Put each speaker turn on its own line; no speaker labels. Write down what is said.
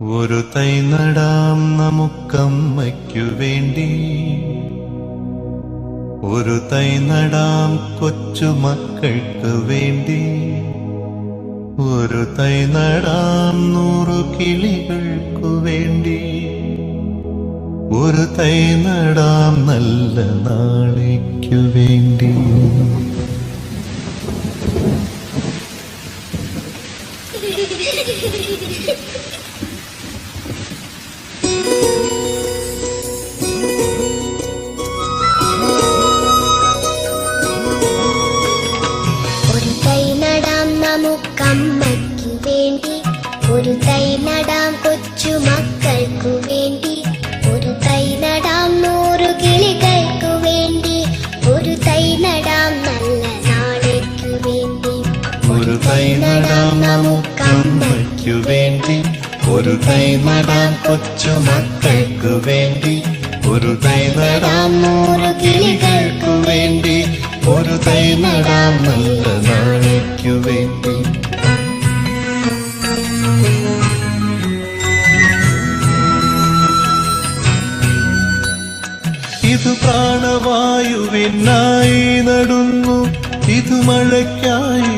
ഒരു തൈ നടാം നമുക്കമ്മയ്ക്കു വേണ്ടി, ഒരു തൈ നടാം കൊച്ചുമക്കൾക്ക് വേണ്ടി, ഒരു തൈ നടാം 100 കിളികൾക്കു വേണ്ടി, ഒരു തൈ നടാം നല്ല നാളേക്കു വേണ്ടി.
ഒരു തൈ നടാം നമുക്കമ്മയ്ക്കു വേണ്ടി, ഒരു തൈ നടാം കൊച്ചുമക്കൾക്കു വേണ്ടി, ഒരു തൈ നടാം 100 കിളികൾക്കു വേണ്ടി, ഒരു തൈ നടാം നല്ല നാളേക്കു വേണ്ടി.
ഒരു തൈ നടാം നമുക്കമ്മയ്ക്കു വേണ്ടി, ഒരു തൈ നടാം കൊച്ചുമക്കൾക്കു വേണ്ടി, ഒരു തൈ നടാം 100 കിളികൾക്കു വേണ്ടി, ഒരു തൈ നടാം നല്ല നാളേക്കു വേണ്ടി. ഇത് പ്രാണവായുവിനായി നടുന്നു, ഇത് മഴയ്ക്കായി